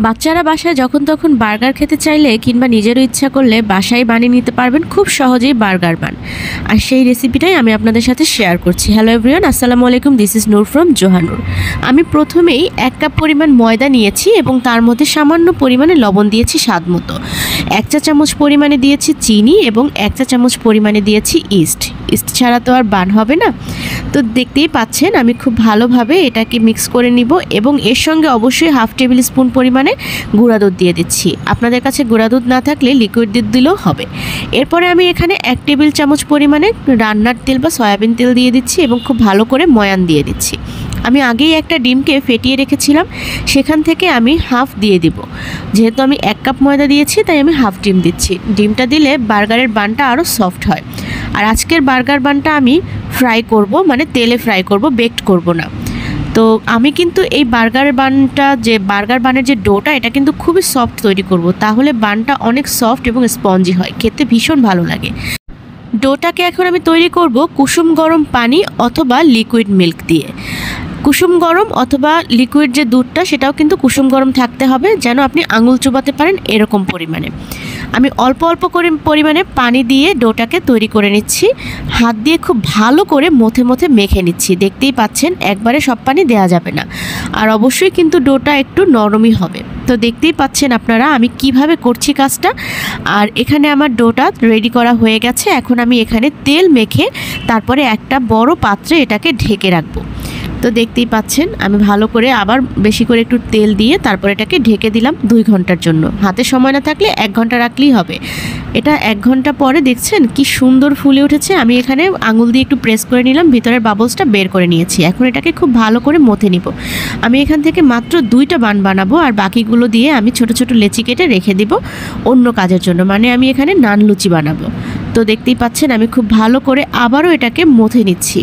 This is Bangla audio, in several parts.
বাচ্চারা বাসায় যখন তখন বার্গার খেতে চাইলে কিংবা নিজেরও ইচ্ছা করলে বাসায় বানিয়ে নিতে পারবেন খুব সহজেই বার্গার বান। আর সেই রেসিপিটাই আমি আপনাদের সাথে শেয়ার করছি। হ্যালো এভরিওয়ান, আসসালামু আলাইকুম, দিস ইজ নূর ফ্রম জোহানুর। আমি প্রথমেই 1 কাপ পরিমাণ ময়দা নিয়েছি এবং তার মধ্যে সামান্য পরিমাণে লবণ দিয়েছি স্বাদ মতো। 1 চা চামচ পরিমাণে দিয়েছি চিনি এবং 1 চা চামচ পরিমাণে দিয়েছি ইস্ট ছাড়া তো আর বান হবে না। তো দেখতেই পাচ্ছেন আমি খুব ভালোভাবে এটাকে মিক্স করে নিব এবং এর সঙ্গে অবশ্যই 1/2 টেবিল স্পুন পরিমাণে গুঁড়া দুধ দিয়ে দিচ্ছি। আপনাদের কাছে গুঁড়া দুধ না থাকলে লিকুইড দুধ দিলেও হবে। এরপরে আমি এখানে 1 টেবিল চামচ পরিমাণে রান্নার তেল বা সয়াবিন তেল দিয়ে দিচ্ছি এবং খুব ভালো করে ময়ান দিয়ে দিচ্ছি। আমি আগেই একটা ডিমকে ফেটিয়ে রেখেছিলাম, সেখান থেকে আমি হাফ দিয়ে দিব। যেহেতু আমি 1 কাপ ময়দা দিয়েছি তাই আমি হাফ ডিম দিচ্ছি। ডিমটা দিলে বার্গারের বানটা আরও সফট হয়। আর আজকের বার্গার বানটা আমি ফ্রাই করব, মানে তেলে ফ্রাই করব, বেকড করব না। তো আমি কিন্তু এই বার্গার বানের যে ডোটা, এটা কিন্তু খুবই সফট তৈরি করব, তাহলে বানটা অনেক সফট এবং স্পঞ্জি হয়, খেতে ভীষণ ভালো লাগে। ডোটাকে এখন আমি তৈরি করব কুসুম গরম পানি অথবা লিকুইড মিল্ক দিয়ে। কুসুম গরম অথবা লিকুইড যে দুধটা, সেটাও কিন্তু কুসুম গরম থাকতে হবে, যেন আপনি আঙুল চুবাতে পারেন এরকম পরিমাণে। আমি অল্প অল্প করে পরিমাণে পানি দিয়ে ডোটাকে তৈরি করে নিচ্ছি। হাত দিয়ে খুব ভালো করে মথে মথে মেখে নিচ্ছি। দেখতেই পাচ্ছেন একবারে সব পানি দেওয়া যাবে না, আর অবশ্যই কিন্তু ডোটা একটু নরমই হবে। তো দেখতেই পাচ্ছেন আপনারা আমি কিভাবে করছি কাজটা। আর এখানে আমার ডোটা রেডি করা হয়ে গেছে। এখন আমি এখানে তেল মেখে তারপরে একটা বড় পাত্রে এটাকে ঢেকে রাখবো। তো দেখতেই পাচ্ছেন আমি ভালো করে আবার বেশি করে একটু তেল দিয়ে তারপর এটাকে ঢেকে দিলাম 2 ঘন্টার জন্য। হাতে সময় না থাকলে 1 ঘন্টা রাখলেই হবে। এটা 1 ঘন্টা পরে দেখছেন কি সুন্দর ফুলে উঠেছে। আমি এখানে আঙুল দিয়ে একটু প্রেস করে নিলাম, ভিতরের বাবলসটা বের করে নিয়েছি। এখন এটাকে খুব ভালো করে মথে নিব। আমি এখান থেকে মাত্র 2টা বান বানাবো, আর বাকিগুলো দিয়ে আমি ছোট ছোট লেচি কেটে রেখে দিব অন্য কাজের জন্য, মানে আমি এখানে নান লুচি বানাবো। তো দেখতেই পাচ্ছেন আমি খুব ভালো করে আবারও এটাকে মথে নিচ্ছি।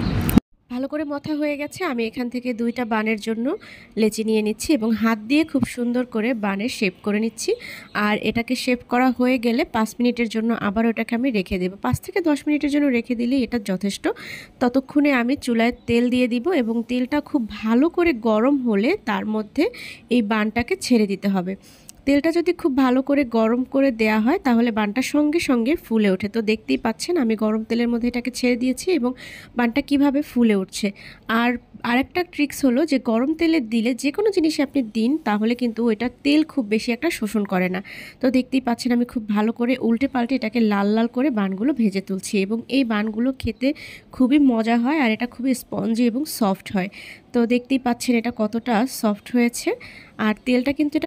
ভালো করে মথা হয়ে গেছে। আমি এখান থেকে 2টা বানের জন্য লেচি নিয়ে নিচ্ছি এবং হাত দিয়ে খুব সুন্দর করে বানের শেপ করে নিচ্ছি। আর এটাকে শেপ করা হয়ে গেলে 5 মিনিটের জন্য আবার ওটাকে আমি রেখে দেব। 5 থেকে 10 মিনিটের জন্য রেখে দিলেই এটা যথেষ্ট। ততক্ষণে আমি চুলায় তেল দিয়ে দিব এবং তেলটা খুব ভালো করে গরম হলে তার মধ্যে এই বানটাকে ছেড়ে দিতে হবে। তেলটা যদি খুব ভালো করে গরম করে দেয়া হয় তাহলে বানটা সঙ্গে সঙ্গে ফুলে ওঠে। তো দেখতেই পাচ্ছেন আমি গরম তেলের মধ্যে এটাকে ছেড়ে দিয়েছি এবং বানটা কিভাবে ফুলে উঠছে। আর আরেকটা ট্রিক্স হলো যে গরম তেলে দিলে যে কোনো জিনিসে আপনি দিন তাহলে কিন্তু ওইটা তেল খুব বেশি একটা শোষণ করে না। তো দেখতেই পাচ্ছেন আমি খুব ভালো করে উল্টে পাল্টে এটাকে লাল লাল করে বানগুলো ভেজে তুলছি এবং এই বানগুলো খেতে খুবই মজা হয় আর এটা খুবই স্পঞ্জি এবং সফট হয়। তো দেখতেই পাচ্ছেন এটা কতটা সফট হয়েছে। আর তেলটা কিন্তু